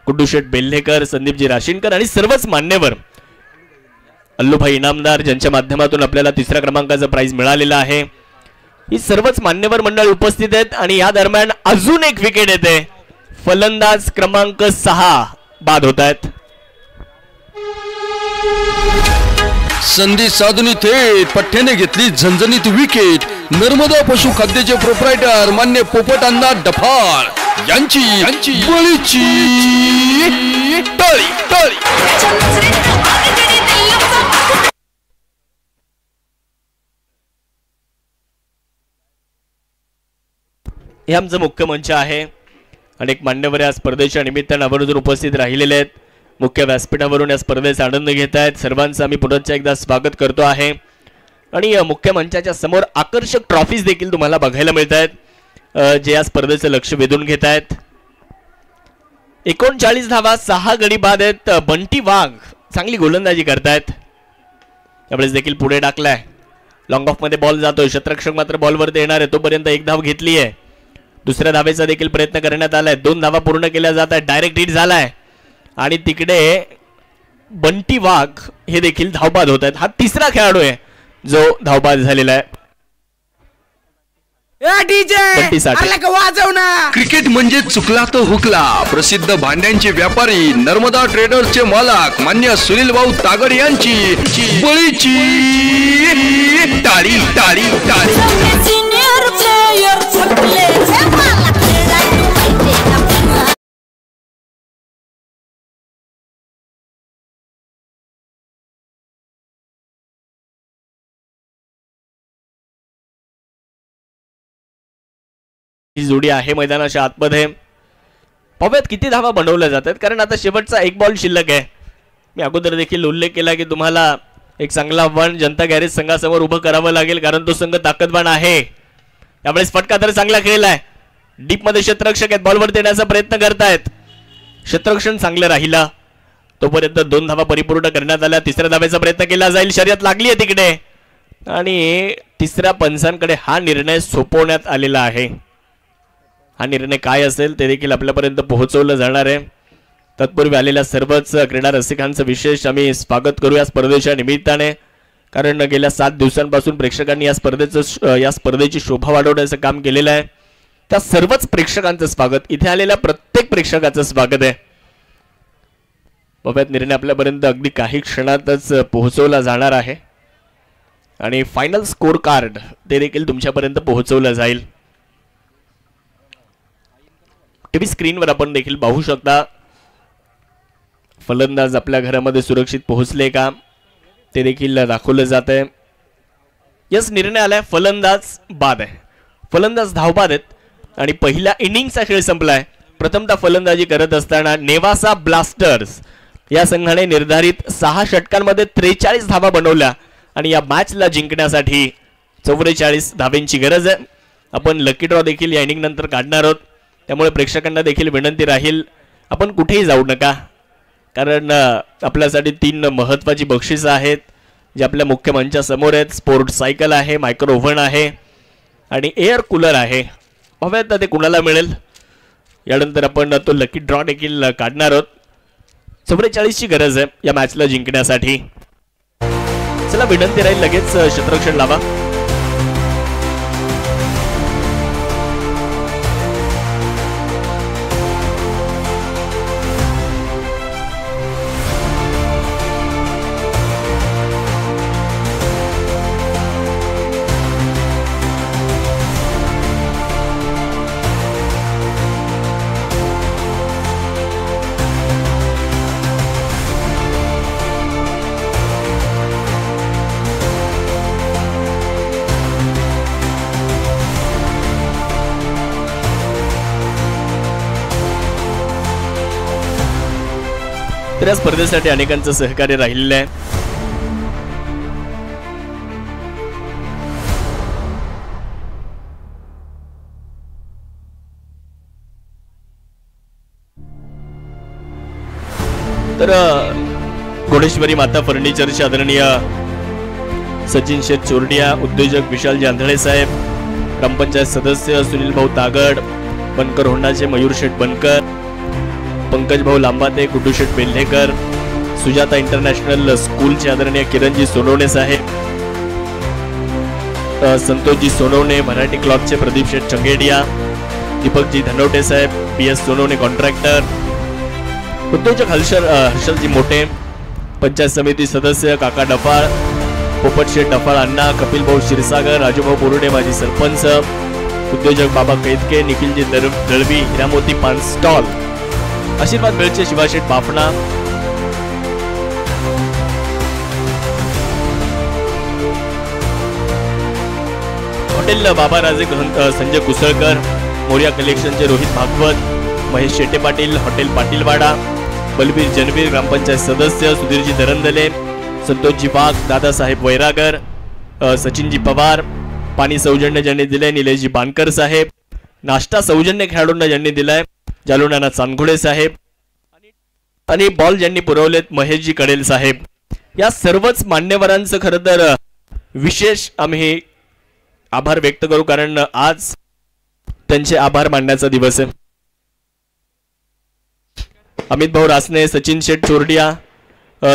कुड्डूशेठ बेल्हेकर, संदीपजी राशीनकर आणि सर्वच मान्यवर, अल्लूभाई इनामदार ज्यांच्या माध्यमातून आपल्याला 3ऱ्या क्रमांकाचं प्राइज मिळालेलं आहे. ही सर्वच मान्यवर मंडळ उपस्थित आहेत आणि या दरम्यान अजून एक विकेट येते. फलंदाज क्रमांक 6 बाद होत आहेत. संधी साधून थेट पठ्ठ्याने घेतली झणझणीत विकेट. नर्मदा पशु खाद्याचे प्रोप्रायटर मान्य पोपट अण्णा डफाळ यांची बळीची टाळी टाळी. हे आमचं मुख्य मंच आहे. अनेक मान्यवर या स्पर्धेच्या निमित्तानं आवर्जून उपस्थित राहिलेले आहेत. मुख्य व्यासपीठावरून या स्पर्धेचा आनंद घेत आहेत. सर्वांचं आम्ही पुन्हा एकदा स्वागत करतो आहे. आणि मुख्य मंचाच्या समोर आकर्षक ट्रॉफीज देखील तुम्हाला बघायला मिळत आहेत, जे या स्पर्धेचं लक्ष वेधून घेत आहेत. 39 धावा, 6 गडी बाद आहेत. बंटी वाघ चांगली गोलंदाजी करतायत. यावेळेस देखील पुढे टाकलाय. लॉंग ऑफ मध्ये बॉल जातोय. शतरक्षक मात्र बॉलवरती येणार आहे. तोपर्यंत 1 धाव घेतली आहे. दुसऱ्या धावेचा देखील प्रयत्न करण्यात आलाय. 2 धावा पूर्ण केल्या जात आहेत. डायरेक्ट हिट झालाय आणि तिकडे बंटी वाघ हे देखील धावबाद होत आहेत. हा तिसरा खेळाडू आहे जो धावबाद झालेला आहे. क्रिकेट म्हणजे चुकला तो हुकला. प्रसिद्ध भांड्यांचे व्यापारी नर्मदा ट्रेडर्सचे मालक मान्य सुनील भाऊ तागड यांची बळीची टाळी टाळी टाळी. ही जोडी आहे मैदानाच्या आतमध्ये. पाहूयात किती धावा बनवल्या जातात, कारण आता शेवटचा 1 बॉल शिल्लक आहे. मी अगोदर देखील उल्लेख केला की तुम्हाला एक चांगला आव्हान जनता गॅरेज संघासमोर उभं करावं लागेल, कारण तो संघ ताकदवान आहे. यावेळेस फटका तर चांगला खेळलाय. डीप मध्ये क्षेत्ररक्षक आहेत, बॉलवर देण्याचा प्रयत्न करतायत. क्षेत्ररक्षण चांगलं राहिलं तोपर्यंत 2 धावा परिपूर्ण करण्यात आल्या. तिसऱ्या धावेचा प्रयत्न केला जाईल. शर्यत लागली आहे तिकडे आणि तिसऱ्या पंचांकडे हा निर्णय सोपवण्यात आलेला आहे. हा निर्णय काय असेल ते देखील आपल्यापर्यंत पोहोचवलं जाणार आहे. तत्पूर्वी आलेल्या सर्वच क्रीडा रसिकांचं विशेष आम्ही स्वागत करूया स्पर्धेच्या निमित्ताने, कारण गेल्या 7 दिवसांपासून प्रेक्षकांनी या स्पर्धेची शोभा वाढवण्याचं काम केलेलं आहे. त्या सर्वच प्रेक्षकांचं स्वागत, इथे आलेल्या प्रत्येक प्रेक्षकाचं स्वागत आहे. बाबत निर्णय आपल्यापर्यंत अगदी काही क्षणातच पोहोचवला जाणार आहे आणि फायनल स्कोर कार्ड ते देखील तुमच्यापर्यंत पोहोचवलं जाईल. टीव्ही स्क्रीनवर आपण देखील पाहू शकता फलंदाज आपल्या घरामध्ये सुरक्षित पोहोचले का ते देखील दाखवलं जात आहे. यस, निर्णय आलाय फलंदाज बाद आहे. फलंदाज धावबाद आहेत आणि पहिल्या इनिंगचा खेळ संपलाय. प्रथमतः फलंदाजी करत असताना नेवासा ब्लास्टर्स या संघाने निर्धारित 6 षटकांमध्ये 43 धावा बनवल्या आणि या मॅचला जिंकण्यासाठी 44 धावांची गरज आहे. आपण लकी ड्रॉ देखील या इनिंग नंतर काढणार आहोत, त्यामुळे प्रेक्षकांना देखील विनंती राहील आपण कुठेही जाऊ नका, कारण आपल्यासाठी 3 महत्त्वाची बक्षिसं आहेत जे आपल्या मुख्य मंचासमोर आहेत. स्पोर्ट सायकल आहे, मायक्रो ओव्हन आहे आणि एअर कूलर आहे. पाहूयात ते कुणाला मिळेल. यानंतर आपण तो लकी ड्रॉ देखील काढणार आहोत. 44 ची गरज आहे या मॅचला जिंकण्यासाठी. चला, विनंती राहील लगेच क्षेत्ररक्षण लावा. तर या स्पर्धेसाठी अनेकांचं सहकार्य राहिलेलं आहे. तर घोडेश्वरी माता फर्निचरचे आदरणीय सचिन शेठ चोरडिया, उद्योजक विशाल आंधळे साहेब, ग्रामपंचायत सदस्य सुनील भाऊ तागड, बनकर होंडाचे मयूर शेठ बनकर, पंकज भाऊ लांबाते, गुड्डू शेठ बेल्हेकर, सुजाता इंटरनॅशनल स्कूलचे आदरणीय किरणजी सोनवणे साहेब, संतोषजी सोनवणे, मराठी क्लॉथचे प्रदीप शेठ चंगेडिया, दीपकजी धनवटे साहेब, PS सोनवणे कॉन्ट्रॅक्टर, उद्योजक हर्षलजी मोठे, पंचायत समिती सदस्य काका डफाळ, पोपटशेठ डफाळ अण्णा, कपिल भाऊ क्षीरसागर, राजूभाऊ बोरुडे माजी सरपंच, उद्योजक बाबा कैदके, निखिलजी दळवी, हिरामोती पान स्टॉल, आशीर्वाद बेळचे शिवाशेठ बाफणा, हॉटेल बाबा राजे संजय कुसळकर, मोर्या कलेक्शनचे रोहित भागवत, महेश शेटे पाटील, हॉटेल पाटीलवाडा, बलबीर जनवीर, ग्रामपंचायत सदस्य सुधीरजी दरंदले, संतोषजी वाघ, दादासाहेब वैरागर, सचिनजी पवार, पाणी सौजन्य ज्यांनी दिलंय निलेशजी बानकर साहेब, नाश्ता सौजन्य खेळाडूंना ज्यांनी दिलाय जालुनाना चांदघोडे साहेब आणि बॉल ज्यांनी पुरवलेत महेशजी कडेल साहेब. या सर्वच मान्यवरांचं खरं तर विशेष आम्ही आभार व्यक्त करू, कारण आज त्यांचे आभार मानण्याचा दिवस आहे. अमित भाऊ रासने, सचिन शेठ चोरडिया,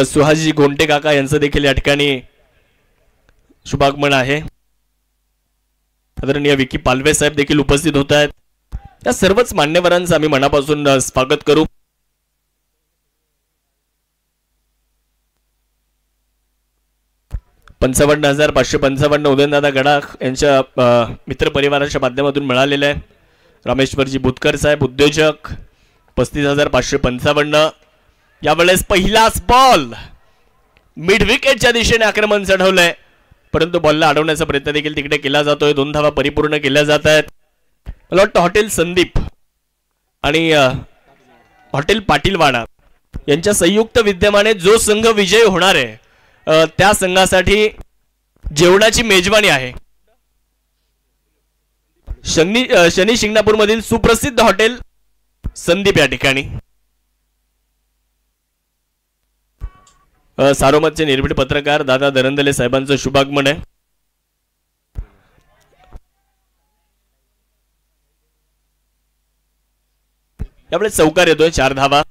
सुहासजी गोंटे काका यांचं देखील या ठिकाणी शुभागमन आहे. आदरणीय विकी पालवे साहेब देखील उपस्थित होत आहेत. या सर्वच मान्यवरांचं आम्ही मनापासून स्वागत करू. $55,555 उदयनदादा गडाख यांच्या मित्रपरिवाराच्या माध्यमातून मिळालेले आहे. रामेश्वरजी बुतकर साहेब उद्योजक, 35,555. यावेळेस पहिलाच बॉल मिड विकेटच्या दिशेने आक्रमण चढवलंय, परंतु बॉलला अडवण्याचा प्रयत्न देखील तिकडे केला जातोय. 2 धावा परिपूर्ण केल्या जात आहेत. मला वाटतं हॉटेल संदीप आणि हॉटेल पाटीलवाडा यांच्या संयुक्त विद्यमाने जो संघ विजयी होणार आहे त्या संघासाठी जेवणाची मेजवानी आहे. शनी शिंगणापूर मधील सुप्रसिद्ध हॉटेल संदीप या ठिकाणी. सारोमतचे निर्भीड पत्रकार दादा दरंदले साहेबांचं शुभागमन आहे. यावेळेस चौकार येतोय, 4 धावा.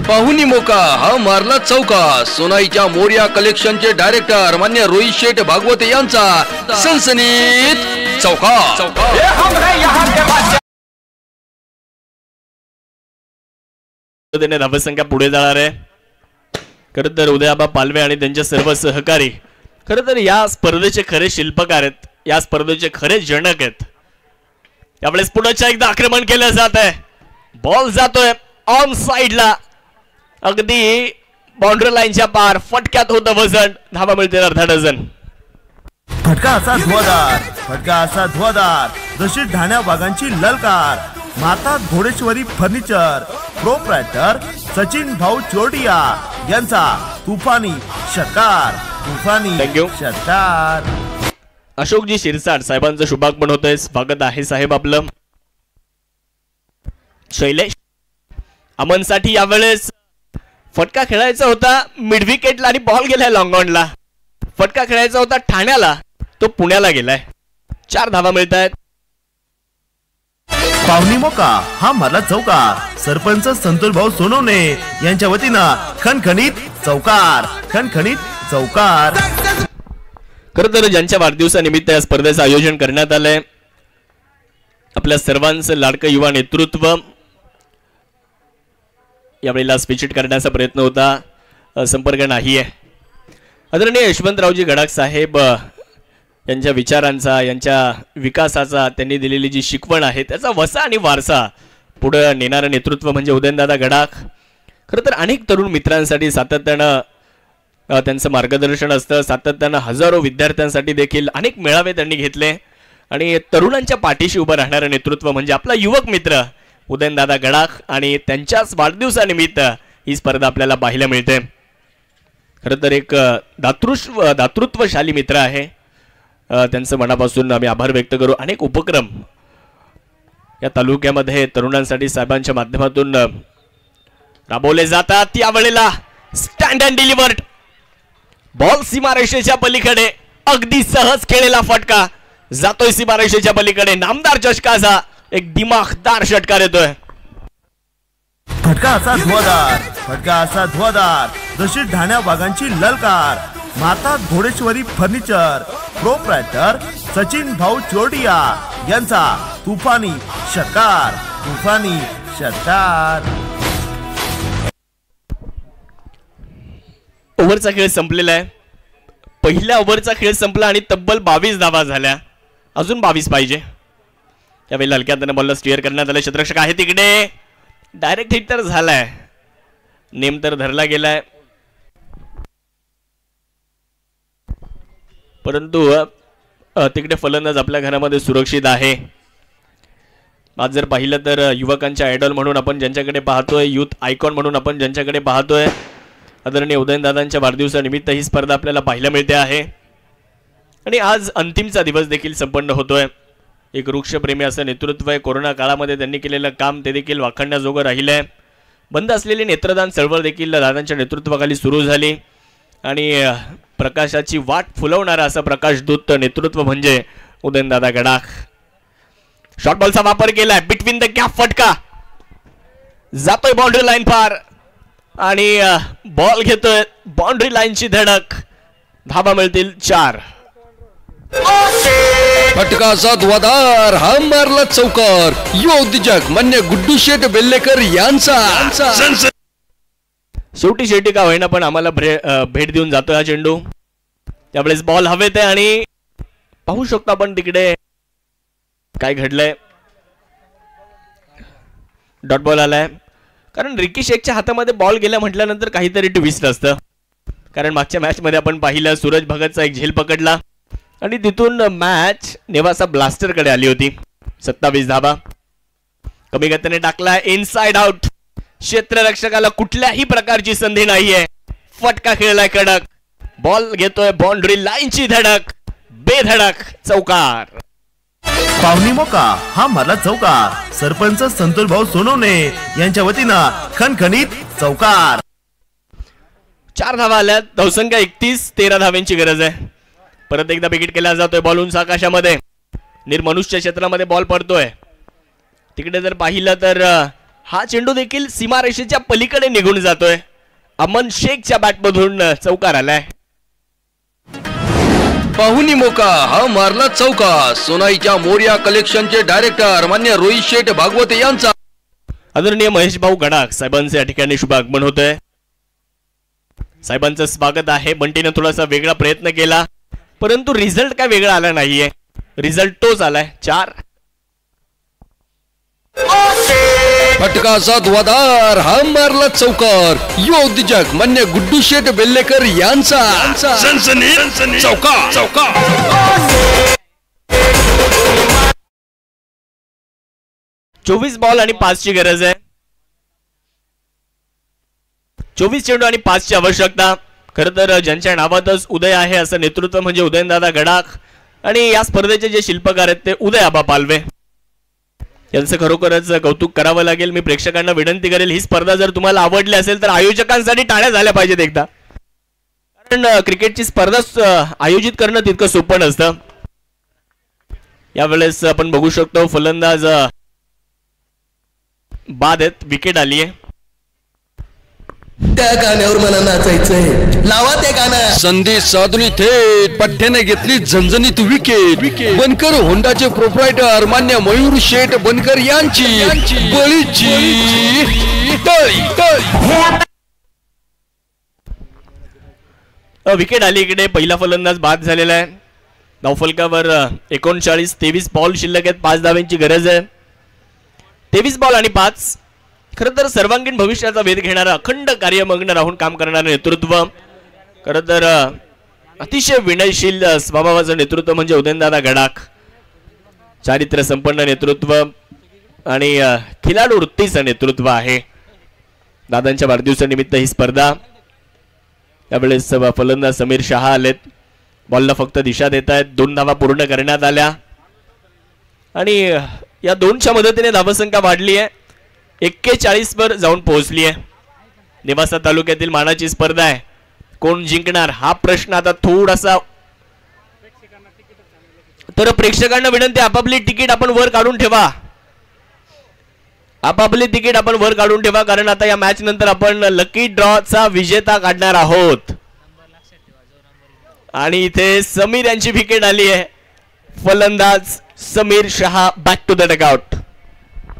पाहुणी मोका हा मारला चौका. सोनाईच्या मोर्या कलेक्शनचे डायरेक्टर मान्य रोहित शेठ भागवत यांचा सनसनीत चौका. धावसंख्या पुढे जाणार आहे. खरं तर उदयाबा पालवे आणि त्यांचे सर्व सहकारी खरं तर या स्पर्धेचे खरे शिल्पकार आहेत, या स्पर्धेचे खरे जनक आहेत. यावेळेस पुन्हा एकदा आक्रमण केलं जात आहे. बॉल जातोय ऑन साइडला, अगदी बाउंड्री लाईनच्या पार. फटक्यात होतं वजन. धावा मिळते अर्धा डझन. फटका असा धुवादार, फटका असा धुवादार, जशी ढाण्या वाघांची ललकार. माता घोडेश्वरी फर्निचर प्रोप्रायटर सचिन भाऊ चोरडिया यांचा तुफानी षटकार. तुफानी षटकार. अशोकजी शिरसाट साहेबांचं शुभागमन होतंय. स्वागत आहे साहेब आपलं. शैलेश अमनसाठी यावेळेस फटका खेळायचा होता मिड विकेटला आणि बॉल गेलाय लॉंग ऑनला. फटका खेळायचा होता ठाण्याला, तो पुण्याला गेलाय. 4 धावा मिळत आहेत. पाहुणी मोका हा मारला चौकार. सरपंच संतोष भाऊ सोनवणे यांच्या वतीनं खणखणीत चौकार. खणखणीत चौकार. खरं तर ज्यांच्या वाढदिवसानिमित्त या स्पर्धेचं आयोजन करण्यात आलंय आपल्या सर्वांचं लाडकं युवा नेतृत्व. यावेळेला स्पीच करण्याचा प्रयत्न होता, संपर्क नाही आहे. आदरणीय यशवंतरावजी गडाख साहेब यांच्या विचारांचा, यांच्या विकासाचा, त्यांनी दिलेली जी शिकवण आहे त्याचा वसा आणि वारसा पुढे नेणारं नेतृत्व म्हणजे उदयनदादा गडाख. खरं तर अनेक तरुण मित्रांसाठी सातत्यानं त्यांचं मार्गदर्शन असतं. सातत्यानं हजारो विद्यार्थ्यांसाठी देखील अनेक मेळावे त्यांनी घेतले आणि तरुणांच्या पाठीशी उभं राहणारं नेतृत्व म्हणजे आपला युवक मित्र उदयनदादा गडाख. आणि त्यांच्याच वाढदिवसानिमित्त ही स्पर्धा आपल्याला पाहायला मिळते. खरं तर एक दातृत्वशाली मित्र आहे. त्यांचं मनापासून आम्ही आभार व्यक्त करू. अनेक उपक्रम या तालुक्यामध्ये तरुणांसाठी साहेबांच्या माध्यमातून राबवले जातात. त्यावेळेला स्टँड अँड डिलिव्हर्ड बॉल सीमारेषेच्या पलीकडे, अगदी सहज खेळलेला फटका जातोय सीमारेषेच्या पलीकडे. नामदार चषकाचा एक दिमाखदार षटकार येतोय. फटका असा धुवादार, फटका असा धुवादार, जशी ढाण्या वाघांची ललकार. माता घोडेश्वरी फर्निचर प्रोप्रायटर सचिन भाऊ चोरडिया यांचा तुफानी षटकार. तुफानी षटकार. ओव्हरचा खेळ संपलेला आहे. पहिल्या ओव्हरचा खेळ संपला आणि तब्बल 22 धावा झाल्या. अजून 22 पाहिजे. त्यावेळेला हलक्या हाताने बॉलला स्टिअर करण्यात आलं. क्षेत्ररक्षक आहे तिकडे. डायरेक्ट हिट तर झालाय. नेम तर धरला गेलाय. परंतु तिकडे फलंदाज आपल्या घरामध्ये सुरक्षित आहे. आज जर पाहिलं तर युवकांच्या आयडॉल म्हणून आपण ज्यांच्याकडे पाहतोय, युथ आयकॉन म्हणून आपण ज्यांच्याकडे पाहतोय, आदरणीय उदयनदादांच्या वाढदिवसानिमित्त ही स्पर्धा आपल्याला पाहायला मिळते आहे. आणि आज अंतिमचा दिवस देखील संपन्न होतोय. एक वृक्षप्रेमी असं नेतृत्व आहे. कोरोना काळामध्ये त्यांनी केलेलं काम ते देखील वाखाणण्याजोगं राहिलंय. बंद असलेली नेत्रदान चळवळ देखील दादांच्या नेतृत्वाखाली सुरू झाली आणि प्रकाशाची वाट फुलवणारा असं प्रकाशदूत नेतृत्व म्हणजे उदयनदादा गडाख. शॉर्ट बॉलचा वापर केलाय. बिटवीन द गॅप फटका जातोय बाउंड्री लाईन पार आणि बॉल घेतोय. बाउंड्री लाईनची धडक. धाबा मिळतील 4. फटकाचा धुवाधार. हा मारला चौकार. योद्धिजक मान्य गुड्डू शेठ बेल्लेकर यांचा. शेवटी शेवटी का होईना पण आम्हाला भेट देऊन जातोय हा चेंडू. त्यावेळेस बॉल हवेत आहे आणि पाहू शकतो आपण तिकडे काय घडलंय. डॉट बॉल आलाय. कारण रिकी शेखच्या हातामध्ये बॉल गेला म्हटल्यानंतर काहीतरी ट्विस्ट असतं. कारण मागच्या मॅच मध्ये आपण पाहिलं सूरज भगतचा एक झेल पकडला आणि तिथून मॅच नेवासा ब्लास्टर कडे आली होती. 27 धाबा कमी गतीने टाकला. Inside out. क्षेत्ररक्षकाला कुठल्याही प्रकारची संधी नाहीये. फटका खेळलाय कडक. बॉल घेतोय. बाउंड्री लाईनची धडक. बेधडक चौकार. पाहुणी मोका हा मारला चौकार. सरपंच संतोष भाऊ सोनवणे यांच्या वतीनं खणखणीत चौकार. 4 धावा आल्यात. धावसंख्या 31. 13 धाव्यांची गरज आहे. परत एकदा विकेट केला जातोय. बॉल उंच आकाशामध्ये. निर्मनुष्य क्षेत्रामध्ये बॉल पडतोय. तिकडे जर पाहिलं तर हा चेंडू देखील सीमारेषेच्या पलीकडे निघून जातोय. अमन शेखच्या बॅटमधून चौकार आलाय. पाहुणी मोका हा मारला चौकार. सोनाईच्या मोर्या कलेक्शनचे डायरेक्टर मान्य रोहित शेठ भागवत यांचा. आदरणीय महेश भाऊ गडाख साहेबांचे या ठिकाणी शुभ आगमन होतंय. साहेबांचं स्वागत आहे. बंटीने थोडासा वेगळा प्रयत्न केला परंतु रिझल्ट काय वेगळा आला नाहीये. रिझल्ट तोच आलाय. 4. फटकाचा धुवाधार. हा मारला चौकार. योद्धिजक मान्य गुड्डू शेठ बेल्लेकर यांचा. चौकार. 24 बॉल आणि 5 ची गरज आहे. 24 चेंडू आणि 5 ची आवश्यकता. खरं तर ज्यांच्या नावातच उदय आहे असं नेतृत्व म्हणजे उदयनदादा गडाख आणि या स्पर्धेचे जे शिल्पकार आहेत ते उदय आबा पालवे यांचं खरोखरच कौतुक करावं लागेल. मी प्रेक्षकांना विनंती करेल ही स्पर्धा जर तुम्हाला आवडली असेल तर आयोजकांसाठी टाळ्या झाल्या पाहिजेत एकदा. कारण क्रिकेटची स्पर्धा आयोजित करणं तितकं सोपं नसतं. यावेळेस आपण बघू शकतो फलंदाज बाद आहेत. विकेट आली आहे. त्या गाण्यावर मला नाचायचंय. लावा ते गाणं. संधी साधुनी थेट पठ्ठ्याने घेतली झणझणीत विकेट. बनकर होंडाचे प्रोप्रायटर मान्य मयूर शेठ बनकर यांची बळीची टाळी. विकेट आली इकडे. पहिला फलंदाज बाद झालेला आहे. धावफलकावर 39. 23 बॉल शिल्लक आहेत. 5 धाव्यांची गरज आहे. 23 बॉल आणि 5. खरं तर सर्वांगीण भविष्याचा वेध घेणारा अखंड कार्यमग्न राहून काम करणारं नेतृत्व. खरं तर अतिशय विनयशील स्वभावाचं नेतृत्व म्हणजे उदयनदादा गडाख. चारित्र्य संपन्न नेतृत्व आणि खिलाडू वृत्तीचं नेतृत्व आहे. दादांच्या वाढदिवसानिमित्त ही स्पर्धा. यावेळेस फलंदाज समीर शहा आलेत. बॉलला फक्त दिशा देत आहेत. 2 धावा पूर्ण करण्यात आल्या आणि या 2च्या मदतीने धावसंख्या वाढली आहे. 41 वर जाऊन पोहोचली आहे. नेवासा तालुक्यातील मानाची स्पर्धा आहे. कोण जिंकणार हा प्रश्न आता थोडासा. तर प्रेक्षकांना विनंती आपापली तिकीट आपण वर काढून ठेवा. आपापली तिकीट आपण वर काढून ठेवा कारण आता या मॅच नंतर आपण लकी ड्रॉ चा विजेता काढणार आहोत. आणि इथे समीर यांची विकेट आली आहे. फलंदाज Sameer Shah back to the dugout.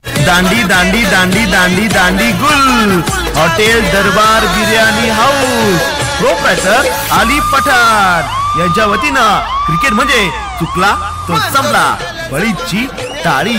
दांडी दांडी दांडी दांडी दांडी गुल hotel Darbar biryani house proprietor Ali Pathan यांच्या वतीनं क्रिकेट म्हणजे चुकला तो संपला बळीची टाळी.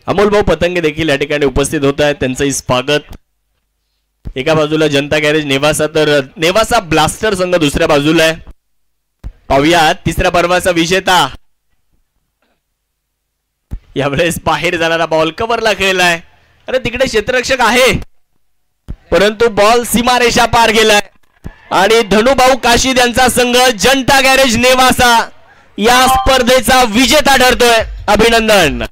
अमोल भाऊ पतंगे देखील या ठिकाणी उपस्थित होत आहेत, त्यांचंही स्वागत. एका बाजूला जनता गॅरेज नेवासा तर नेवासा ब्लास्टर संघ दुसऱ्या बाजूला आहे. पाहूया तिसऱ्या पर्वाचा विजेता यावेळेस बाहेर जाणारा बॉल कव्हरला खेळलाय. अरे तिकडे क्षेत्ररक्षक आहे परंतु बॉल सीमारेषा पार गेलाय आणि धनुभाऊ काशीद यांचा संघ जनता गॅरेज नेवासा या स्पर्धेचा विजेता ठरतोय. अभिनंदन.